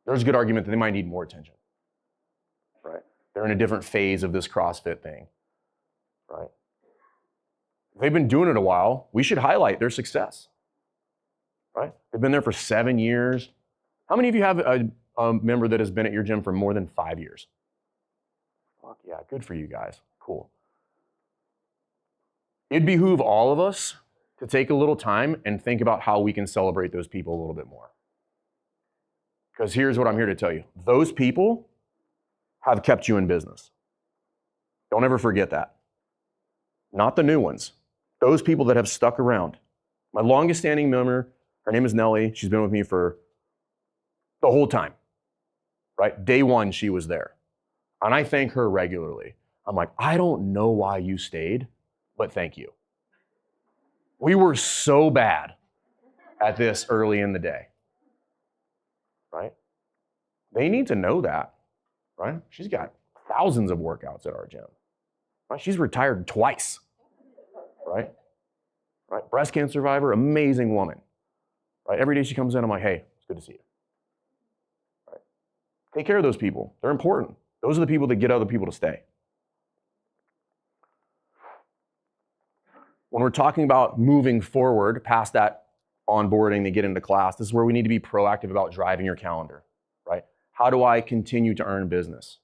Speaker 1: There's a good argument that they might need more attention, right? They're in a different phase of this CrossFit thing, right? If they've been doing it a while, we should highlight their success, right? They've been there for 7 years. How many of you have a member that has been at your gym for more than 5 years? Fuck yeah, good for you guys, cool. It'd behoove all of us to take a little time and think about how we can celebrate those people a little bit more. Because here's what I'm here to tell you. Those people have kept you in business. Don't ever forget that. Not the new ones. Those people that have stuck around. My longest standing member, her name is Nellie. She's been with me for the whole time, right? Day one, she was there. And I thank her regularly. I'm like, I don't know why you stayed, but thank you. We were so bad at this early in the day, right? They need to know that, right? She's got thousands of workouts at our gym. Right? She's retired twice, right? Right? Breast cancer survivor, amazing woman. Right? Every day she comes in, I'm like, hey, it's good to see you. Right? Take care of those people. They're important. Those are the people that get other people to stay. When we're talking about moving forward past that onboarding to get into class, this is where we need to be proactive about driving your calendar, right? How do I continue to earn business?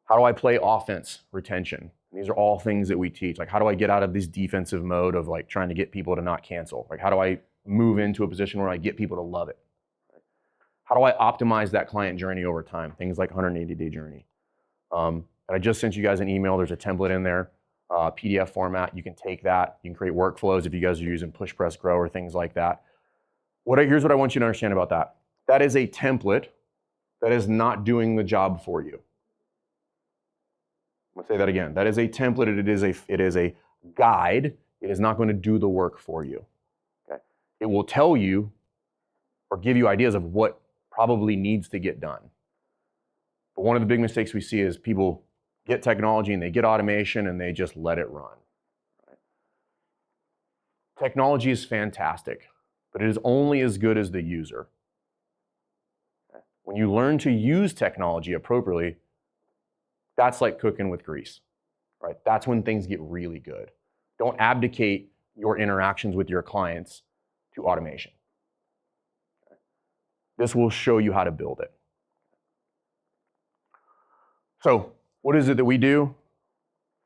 Speaker 1: How do I play offense, retention? These are all things that we teach. Like, how do I get out of this defensive mode of like trying to get people to not cancel? Like, how do I move into a position where I get people to love it? How do I optimize that client journey over time? Things like 180-day journey. And I just sent you guys an email. There's a template in there, PDF format. You can take that. You can create workflows if you guys are using Push Press Grow or things like that. Here's what I want you to understand about that. That is a template that is not doing the job for you. I'm gonna say that again. That is a template. It is a guide. It is not going to do the work for you. Okay? It will tell you or give you ideas of what probably needs to get done. But one of the big mistakes we see is people get technology and they get automation and they just let it run. Right? Technology is fantastic, but it is only as good as the user. Okay? When you learn to use technology appropriately, that's like cooking with grease, right? That's when things get really good. Don't abdicate your interactions with your clients to automation. Okay? This will show you how to build it. So, what is it that we do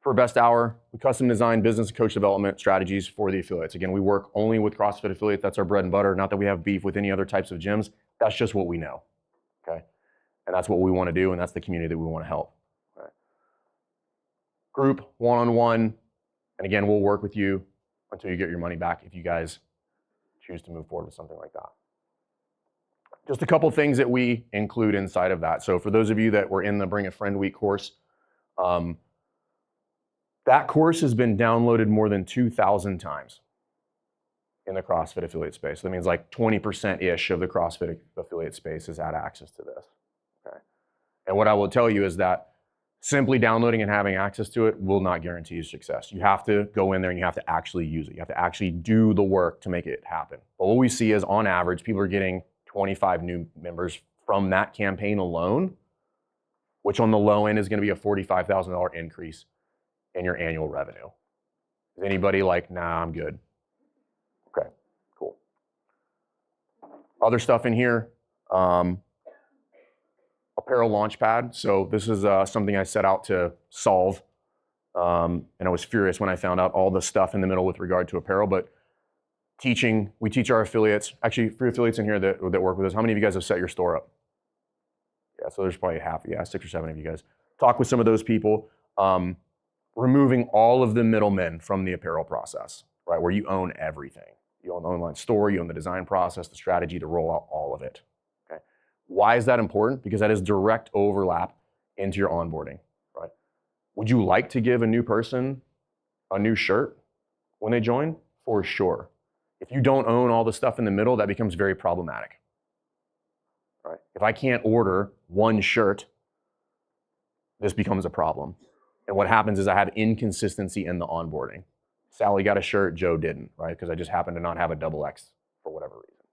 Speaker 1: for Best Hour? We custom design business and coach development strategies for the affiliates. Again, we work only with CrossFit affiliates. That's our bread and butter. Not that we have beef with any other types of gyms. That's just what we know, okay? And that's what we want to do, and that's the community that we want to help. Group, one-on-one, and again, we'll work with you until you get your money back if you guys choose to move forward with something like that. Just a couple things that we include inside of that. So for those of you that were in the Bring a Friend Week course, that course has been downloaded more than 2,000 times in the CrossFit affiliate space. So that means like 20%-ish of the CrossFit affiliate space has had access to this. Okay? And what I will tell you is that simply downloading and having access to it will not guarantee you success. You have to go in there and you have to actually use it. You have to actually do the work to make it happen. But what we see is on average, people are getting 25 new members from that campaign alone, which on the low end is going to be a $45,000 increase in your annual revenue. Is anybody like, nah, I'm good? Okay, cool. Other stuff in here. Apparel Launchpad. So this is something I set out to solve. And I was furious when I found out all the stuff in the middle with regard to apparel. But we teach our affiliates, actually 3 affiliates in here that work with us. How many of you guys have set your store up? Yeah, so there's probably half, 6 or 7 of you guys. Talk with some of those people. Removing all of the middlemen from the apparel process, right? Where you own everything. You own the online store, you own the design process, the strategy to roll out all of it. Okay. Why is that important? Because that is direct overlap into your onboarding, right? Would you like to give a new person a new shirt when they join? For sure. If you don't own all the stuff in the middle, that becomes very problematic. Right? If I can't order one shirt, this becomes a problem. And what happens is I have inconsistency in the onboarding. Sally got a shirt, Joe didn't, right? Because I just happened to not have a double X for whatever reason.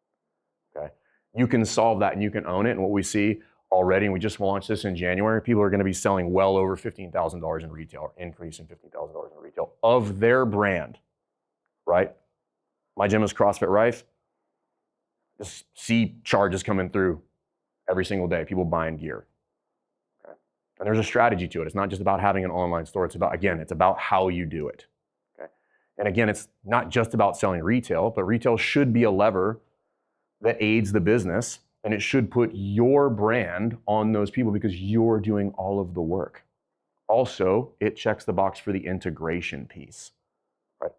Speaker 1: Okay? You can solve that and you can own it. And what we see already, and we just launched this in January, people are going to be selling well over $15,000 in retail, or increase in $15,000 in retail of their brand, right? My gym is CrossFit Rife. Just see charges coming through every single day, people buying gear. Okay? And there's a strategy to it. It's not just about having an online store. It's about, again, it's about how you do it. Okay? And again, it's not just about selling retail, but retail should be a lever that aids the business, and it should put your brand on those people because you're doing all of the work. Also, it checks the box for the integration piece, right?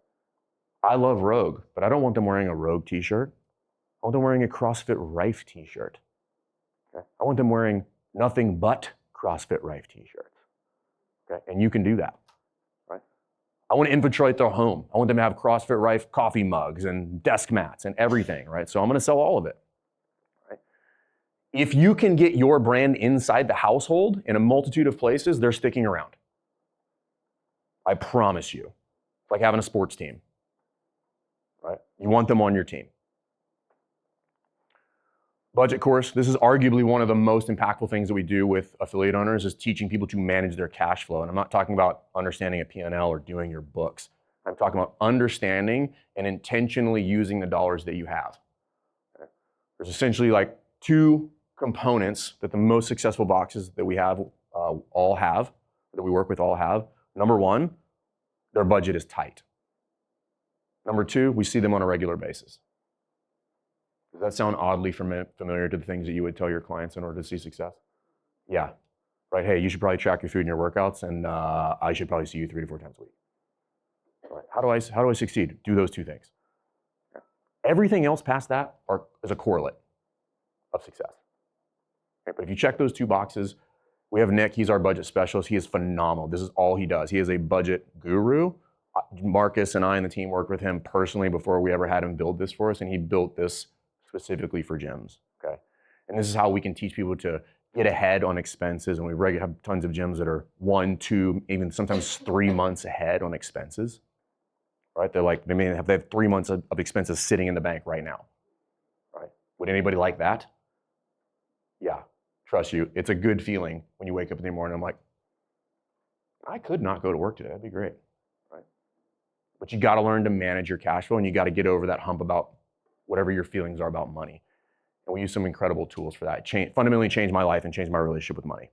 Speaker 1: I love Rogue, but I don't want them wearing a Rogue t-shirt. I want them wearing a CrossFit Rife t-shirt. Okay? I want them wearing nothing but CrossFit Rife t-shirts. Okay? And you can do that, right? I want to infiltrate their home. I want them to have CrossFit Rife coffee mugs and desk mats and everything, right? So I'm going to sell all of it, right? If you can get your brand inside the household in a multitude of places, they're sticking around. I promise you. It's like having a sports team, right? You want them on your team. Budget course, this is arguably one of the most impactful things that we do with affiliate owners is teaching people to manage their cash flow. And I'm not talking about understanding a P&L or doing your books. I'm talking about understanding and intentionally using the dollars that you have. Okay? There's essentially like two components that the most successful boxes that we have all have, that we work with all have. Number one, their budget is tight. Number two, we see them on a regular basis. Does that sound oddly familiar to the things that you would tell your clients in order to see success? Yeah, right. Hey, you should probably track your food and your workouts, and I should probably see you 3 to 4 times a week. Right. How do I succeed? Do those two things. Everything else past that is a correlate of success. Okay, but if you check those two boxes, we have Nick. He's our budget specialist. He is phenomenal. This is all he does. He is a budget guru. Marcus and I and the team worked with him personally before we ever had him build this for us, and he built this specifically for gyms, okay? And this is how we can teach people to get ahead on expenses, and we have tons of gyms that are 1, 2, even sometimes 3 months ahead on expenses, right? They have 3 months of expenses sitting in the bank right now, right? Would anybody like that? Yeah, trust you, it's a good feeling when you wake up in the morning, I'm like, I could not go to work today, that'd be great, right? But you gotta learn to manage your cash flow, and you gotta get over that hump about whatever your feelings are about money. And we use some incredible tools for that. Fundamentally changed my life and changed my relationship with money.